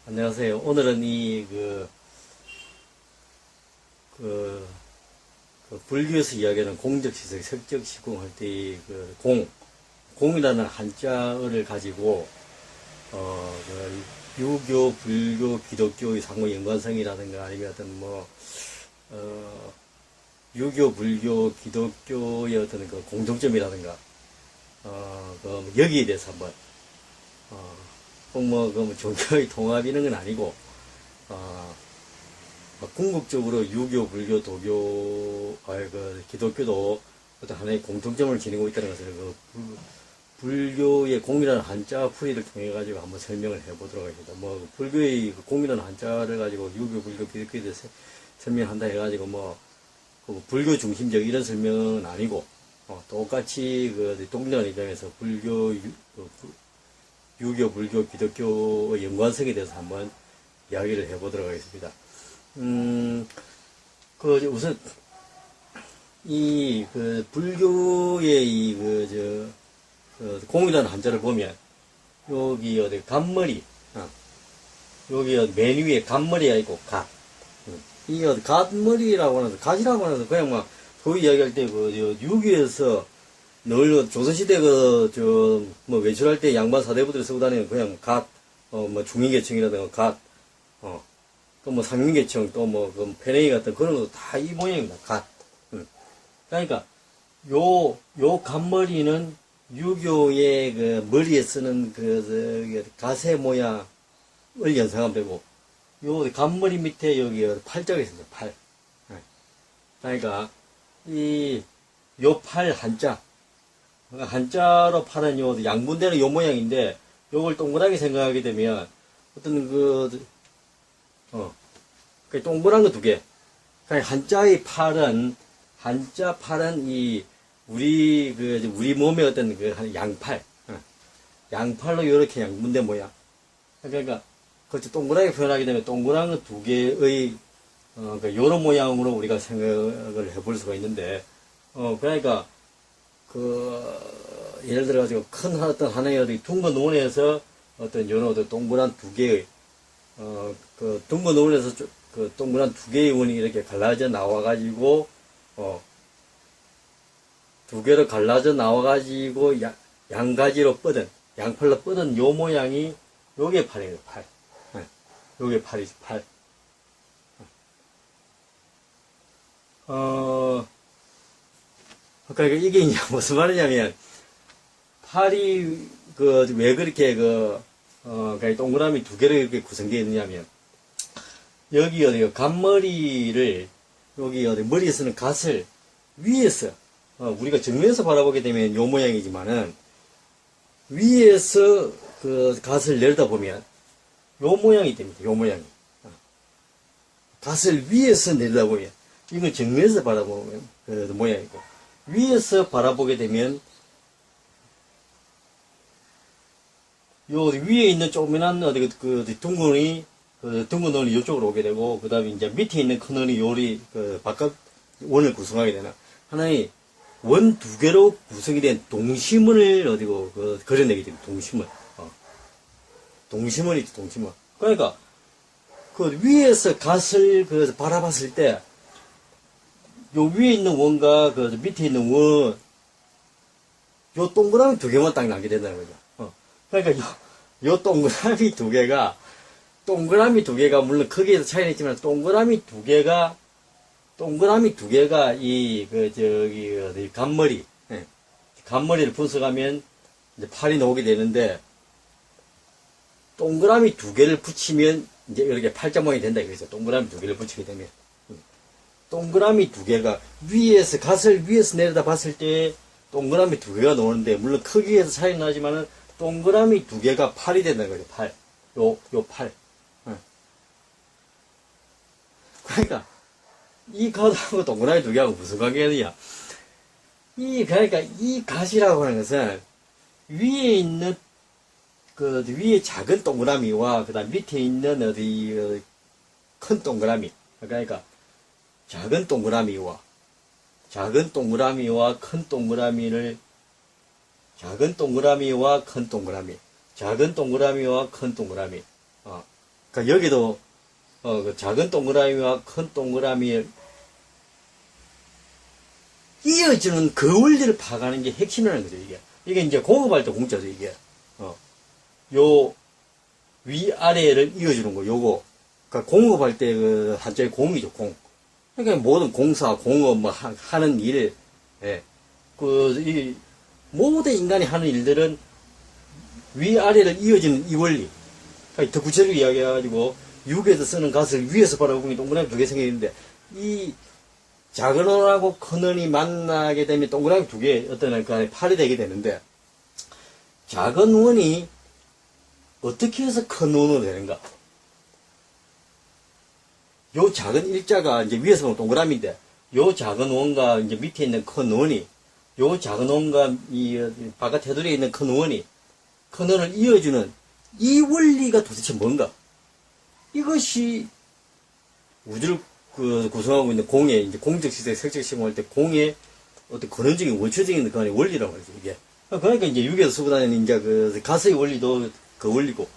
안녕하세요. 오늘은 불교에서 이야기하는 공적시설, 석적시공할 때 공이라는 한자어를 가지고, 유교, 불교, 기독교의 상호 연관성이라든가 아니면 유교, 불교, 기독교의 어떤 그 공통점이라든가, 여기에 대해서 한번, 종교의 통합 이런 건 아니고, 궁극적으로 유교, 불교, 기독교도 어떤 하나의 공통점을 지니고 있다는 것을 불교의 공이라는 한자 풀이를 통해 가지고 한번 설명을 해보도록 하겠습니다. 불교의 공이라는 한자를 가지고 유교, 불교, 기독교에 대해서 설명한다 해가지고 불교 중심적 이런 설명은 아니고, 똑같이 동일한 입장에서 유교, 불교, 기독교의 연관성에 대해서 한번 이야기를 해보도록 하겠습니다. 우선, 불교의 공이라는 한자를 보면, 여기 간머리, 여기 맨 위에 간머리가 있고, 갓. 갓머리라고 하는, 갓이라고 하는, 그냥 소위 이야기할 때, 유교에서 늘 조선시대 외출할 때 양반 사대부들이 쓰고 다니는 그냥 갓, 중위계층이라든가 갓, 또 상위계층, 또 패내기 같은 그런 것도 다 이 모양입니다. 갓. 그러니까, 요 갓머리는 유교의 머리에 쓰는 갓의 모양을 연상하면 되고, 요 갓머리 밑에 여기 팔자가 있습니다. 팔. 그러니까, 요 팔 한자로 팔은 양분되는 요 모양인데, 요걸 동그랗게 생각하게 되면, 어떤 동그란 거 두 개. 그러니까 한자 팔은 우리 몸의 어떤 양팔. 양팔로 요렇게 양분된 모양. 그러니까, 그렇죠. 동그랗게 표현하게 되면 동그란 거 두 개의, 요런 모양으로 우리가 생각을 해볼 수가 있는데, 그러니까, 예를 들어가지고 큰 어떤 하나의 둥근 논에서 어떤 요런 동그란 두 개의, 둥근 논에서 동그란 두 개의 원이 이렇게 갈라져 나와가지고, 두 개로 갈라져 나와가지고, 양가지로 양팔로 뻗은 요 모양이, 요게 팔이에요, 팔. 요게 팔이지, 팔. 그러니까 이게 이제 무슨 말이냐면, 팔이, 왜 그렇게 동그라미 두 개로 이렇게 구성되어 있느냐면, 여기 갓머리를, 여기 머리에 쓰는 갓을 위에서, 우리가 정면에서 바라보게 되면 요 모양이지만은, 위에서 갓을 내려다보면, 요 모양이 됩니다, 요 모양이. 갓을 위에서 내려다보면, 이건 정면에서 바라보면 모양이고, 위에서 바라보게 되면, 요 위에 있는 조그만한 둥근 원이 이쪽으로 오게 되고, 그 다음에 이제 밑에 있는 큰 원이 바깥 원을 구성하게 되나, 하나의 원 두 개로 구성이 된 동심원을 그려내게 됩니다. 동심원. 동심원이죠, 동심원. 그러니까, 위에서 갓을 바라봤을 때, 요 위에 있는 원과 밑에 있는 원, 요 동그라미 두 개만 딱 나게 된다는 거죠. 그러니까 요 동그라미 두 개가 물론 크기에서 차이는 있지만 동그라미 두 개가 간머리를 분석하면 이제 팔이 나오게 되는데, 동그라미 두 개를 붙이면 이제 이렇게 팔자 모양이 된다 이거죠. 동그라미 두 개를 붙이게 되면. 동그라미 두 개가 갓을 위에서 내려다 봤을 때 동그라미 두 개가 나오는데, 물론 크기에서 차이는 나지만은 동그라미 두 개가 팔이 된다는 거죠. 팔. 요 팔. 그러니까, 이 갓하고 동그라미 두 개하고 무슨 관계냐. 그러니까 이 갓이라고 하는 것은 위에 있는 위에 작은 동그라미와 그다음 밑에 있는 큰 동그라미. 그러니까 작은 동그라미와 큰 동그라미, 작은 동그라미와 큰 동그라미, 그러니까 여기도, 그 작은 동그라미와 큰 동그라미를 이어주는 그 원리를 파악하는 게 핵심이라는 거죠, 이게. 이게 이제 공업할 때 공짜죠, 이게. 요 위아래를 이어주는 거, 요거. 그러니까 공업할 때 그 한자의 공이죠, 공. 그러니까 모든 공사, 공업, 뭐, 하는 일, 예. 모든 인간이 하는 일들은 위아래를 이어지는 이 원리. 그러니까 더 구체적으로 이야기해가지고, 육에서 쓰는 갓을 위에서 바라보면 동그라미 두 개 생기는데, 이 작은 원하고 큰 원이 만나게 되면 동그라미 두 개, 어떤 그 팔이 되게 되는데, 작은 원이 어떻게 해서 큰 원으로 되는가? 요 작은 일자가 이제 위에서 보면 동그라미인데, 요 작은 원과 이제 밑에 있는 큰 원이, 요 작은 원과 이 바깥 테두리에 있는 큰 원이, 큰 원을 이어주는 이 원리가 도대체 뭔가? 이것이 우주를 구성하고 있는 공의, 이제 공적 시대, 색적 시공할 때 공의 어떤 근원적인 원초적인 그 안의 원리라고 하죠, 이게. 그러니까 이제 육에서 쓰고 다니는 이제 그 가스의 원리도 그 원리고,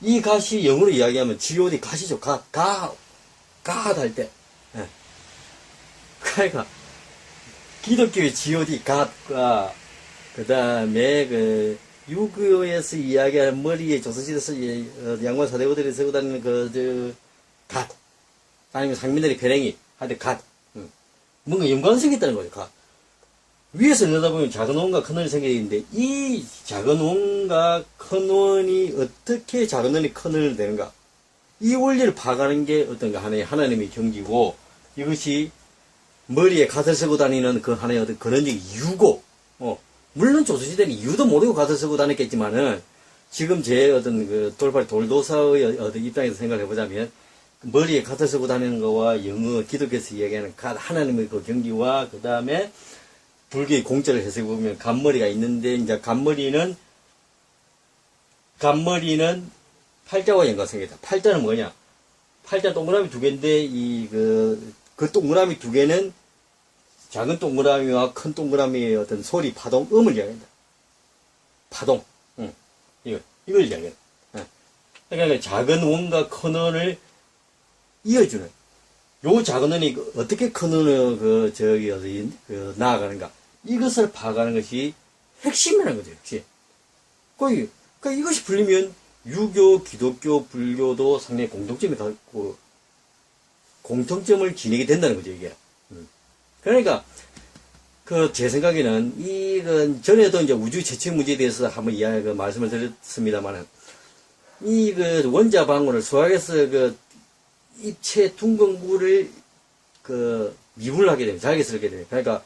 이 갓이 영어로 이야기하면 G.O.D. 갓이죠. 갓 할 때. 예. 그러니까, 기독교의 G.O.D. 갓과, 그 다음에 유교에서 이야기하는 머리에 조선시대에서 양반 사대부들이 쓰고 다니는 갓. 아니면 상민들의 별행이 하여튼 갓. 뭔가 연관성이 있다는 거죠, 갓. 위에서 내다보면 작은 원과 큰 원이 생기게 되는데, 이 작은 원과 큰 원이 어떻게 작은 원이 큰 원이 되는가? 이 원리를 파악하는 게 어떤가 하나님의 경지고, 이것이 머리에 갓을 쓰고 다니는 그 하나의 어떤 근원적인 유고, 물론 조선시대는 이유도 모르고 갓을 쓰고 다녔겠지만은, 지금 제 어떤 돌팔이 돌도사의 어떤 입장에서 생각을 해보자면, 머리에 갓을 쓰고 다니는 거와 영어, 기독교에서 이야기하는 갓, 하나님의 그 경지와, 그 다음에 불교의 공자를 해석해보면 간머리가 있는데, 이제 간머리는 팔자와 연관성이다. 팔자는 뭐냐? 팔자 동그라미 두 개인데, 그 동그라미 두 개는 작은 동그라미와 큰 동그라미의 어떤 소리, 파동, 음을 이야기한다. 파동. 이걸 이야기한다. 그러니까 작은 원과 큰 원을 이어주는, 요 작은 원이 어떻게 큰 원을 나아가는가. 이것을 파악하는 것이 핵심이라는 거죠, 역시. 그러니까 이것이 풀리면 유교, 기독교, 불교도 상당히 공통점이 갖고, 공통점을 지니게 된다는 거죠, 이게. 그러니까, 제 생각에는, 전에도 이제 우주 재측 문제에 대해서 한번 말씀을 드렸습니다만은, 원자 방울을 수학에서 입체 둥근 물을 미분을 하게 되면, 잘게 썰게 되면, 그러니까,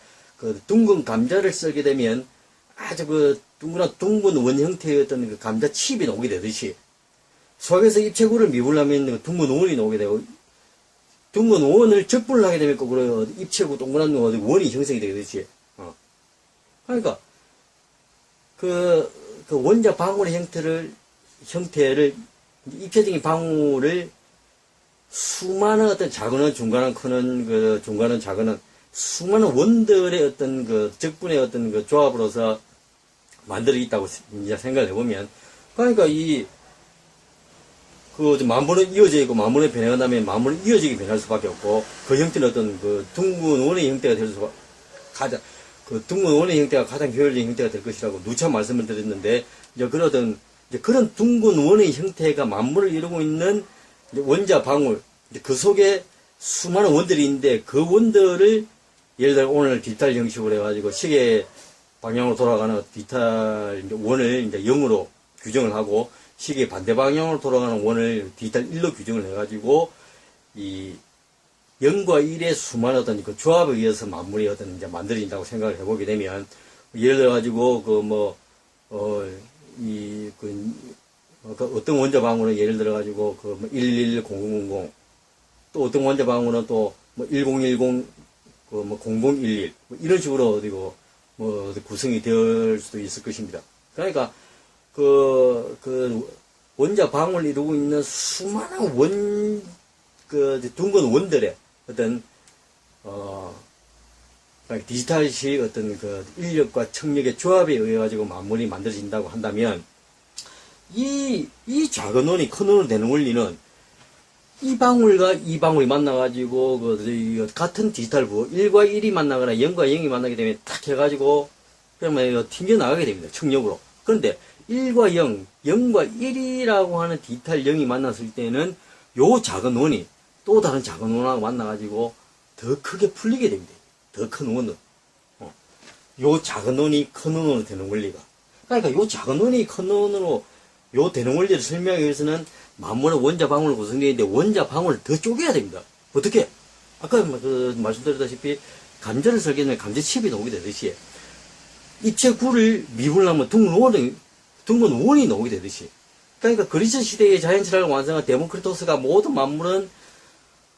둥근 감자를 썰게 되면, 아주 둥근 원 형태의 어떤 감자 칩이 나오게 되듯이, 수학에서 입체구를 미분하면 둥근 원이 나오게 되고, 둥근 원을 적분을 하게 되면 거꾸로 입체구 동그란 원이 형성이 되듯이, 그러니까, 원자 방울의 형태를, 입체적인 방울을 수많은 어떤 작은 원, 중간은 크는, 중간은 작은 원, 수많은 원들의 어떤 적분의 어떤 조합으로서 만들어 있다고 이제 생각을 해보면, 그러니까 만물은 이어져 있고, 만물의 변해가 나면 만물은 이어지게 변할 수밖에 없고, 그 형태는 어떤 둥근 원의 형태가 될 수밖에, 둥근 원의 형태가 가장 효율적인 형태가 될 것이라고 누차 말씀을 드렸는데, 그런 둥근 원의 형태가 만물을 이루고 있는 원자 방울, 그 속에 수많은 원들이 있는데, 그 원들을 예를 들어 오늘 디지털 형식으로 해가지고 시계 방향으로 돌아가는 디지털 원을 이제 0으로 규정을 하고, 시계 반대 방향으로 돌아가는 원을 디지털 1로 규정을 해가지고, 0과 1의 수많은 어떤 그 조합에 의해서 만물이 어떤 이제 만들어진다고 생각을 해보게 되면, 예를 들어가지고, 어떤 원자 방울은 예를 들어가지고, 1110000, 또 어떤 원자 방울은 또, 1010, 0011, 이런 식으로 구성이 될 수도 있을 것입니다. 그러니까, 원자 방울을 이루고 있는 수많은 둥근 원들의 어떤, 디지털식 어떤 인력과 청력의 조합에 의해 가지고 만물이 만들어진다고 한다면, 이 작은 원이 큰 원으로 되는 원리는 이 방울과 이 방울이 만나가지고, 같은 디지털 부, 1과 1이 만나거나 0과 0이 만나게 되면 탁 해가지고, 그러면 튕겨나가게 됩니다. 청력으로. 그런데 1과 0, 0과 1이라고 하는 디지털 0이 만났을 때는 요 작은 원이 또 다른 작은 원하고 만나가지고 더 크게 풀리게 됩니다. 더 큰 원으로. 요 작은 원이 큰 원으로 되는 원리가. 그러니까 요 작은 원이 큰 원으로 요 되는 원리를 설명하기 위해서는 만물의 원자 방울로 구성되어 있는데 원자 방울을 더 쪼개야 됩니다. 어떻게? 아까 말씀드렸다시피 감자를 썰기는 감자칩이 나오게 되듯이 입체 구를 미분하면 둥근 원이 나오게 되듯이. 그러니까 그리스 시대의 자연철학을 완성한 데모크리토스가 모든 만물은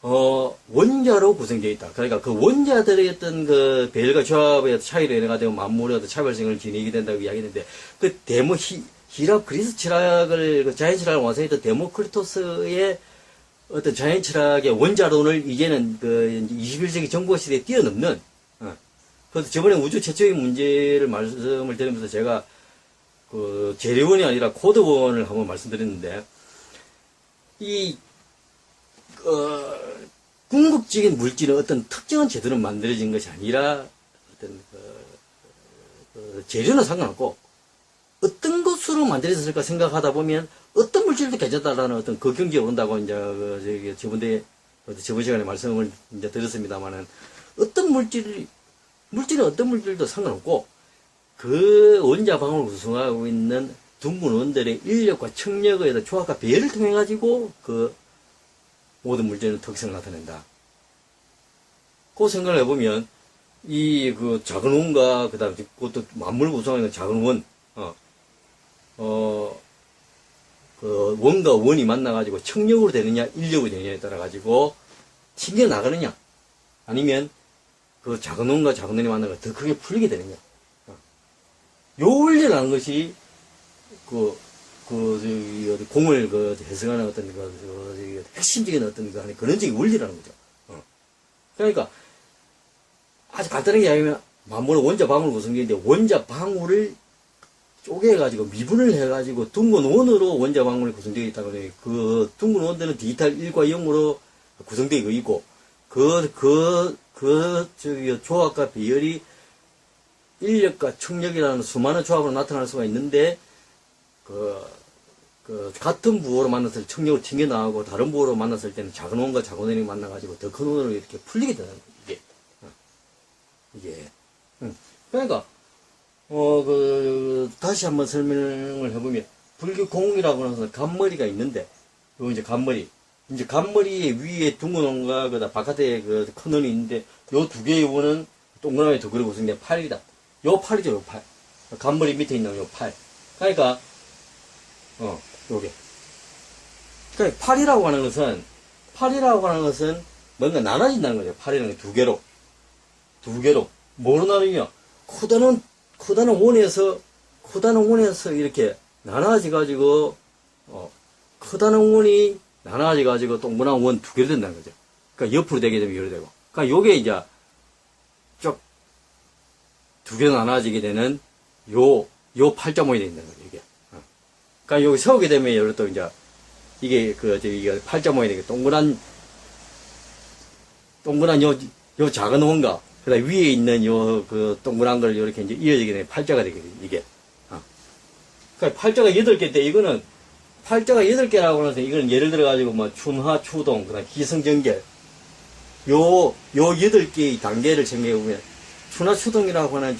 원자로 구성되어 있다. 그러니까 그 원자들의 어떤 그 배열과 조합의 차이로 인해가지고 만물의 어떤 차별성을 지니게 된다고 이야기했는데, 그 히랍 그리스 철학을, 그 자연철학을 완성했던 데모크리토스의 어떤 자연철학의 원자론을 이제는 그 21세기 정보 시대에 뛰어넘는, 그래서 저번에 우주 최초의 문제를 말씀을 드리면서 제가 그 재료원이 아니라 코드원을 한번 말씀드렸는데, 궁극적인 물질은 어떤 특정한 제도로 만들어진 것이 아니라 어떤 재료는 상관없고 어떤 것으로 만들어졌을까 생각하다 보면 어떤 물질도 괜찮다라는 어떤 그 경지에 온다고 이제 저번 시간에 말씀을 이제 드렸습니다만은 어떤 물질은 어떤 물질도 상관없고 그 원자 방울을 구성하고 있는 둥근 원들의 인력과 청력에 대한 조합과 배열을 통해 가지고 그 모든 물질의 특성을 나타낸다. 그 생각을 해보면, 그 작은 원과, 그 다음에 그것도 만물을 구성하는 작은 원, 그 원과 원이 만나가지고 청력으로 되느냐, 인력으로 되느냐에 따라가지고 튕겨나가느냐, 아니면 그 작은 원과 작은 원이 만나가 더 크게 풀리게 되느냐. 요 원리라는 것이, 공을 해석하는 어떤 핵심적인 어떤 근원적인 원리라는 거죠. 그러니까 아주 간단하게 이야기하면 만물은 원자 방울 구성되는데 원자 방울을 쪼개가지고 미분을 해가지고 둥근 원으로 원자 방울이 구성되어 있다고 해요. 그 둥근 원들은 디지털 1과 0으로 구성되어 있고 조합과 배열이 인력과 청력이라는 수많은 조합으로 나타날 수가 있는데 같은 부호로 만났을 때 청력으로 튕겨나가고 다른 부호로 만났을 때는 작은 원과 작은 원이 만나가지고 더 큰 원으로 이렇게 풀리게 되는 거예요, 이게. 그러니까, 다시 한번 설명을 해보면, 불교 공이라고 하는 것은 간머리가 있는데, 요 이제 간머리. 이제 간머리 위에 둥근 원과 바깥에 큰 원이 있는데, 요 두 개의 원은 동그라미 두 개로 구성된 팔이다. 요 팔이죠, 요 팔. 간머리 밑에 있는 요 팔. 그러니까, 요게. 그러니까 팔이라고 하는 것은 뭔가 나눠진다는 거죠. 팔이라는 게 두 개로. 뭐로 나누냐? 크다는 원에서 이렇게 나눠져가지고, 크다는 원이 나눠져가지고 동그란 원 두 개로 된다는 거죠. 그러니까 옆으로 되게 되면 이렇게 되고. 그러니까 요게 이제 쭉 두 개로 나눠지게 되는 요 팔자 모양이 된다는 거죠, 이게. 그러니까 여기 세우게 되면 여기 또 이제 이게 이게 팔자 모양이 되게 동그란 요 작은 원과 그다음 위에 있는 동그란 걸 이렇게 이제 이어지게 되면 팔자가 되거든요, 이게. 그러니까 팔자가 8개인데 이거는 팔자가 8개라고 하면서 이거는 예를 들어 가지고 뭐 춘하, 추동, 그다음 기성정결 요 8개의 단계를 생각해 보면 춘하, 추동이라고 하는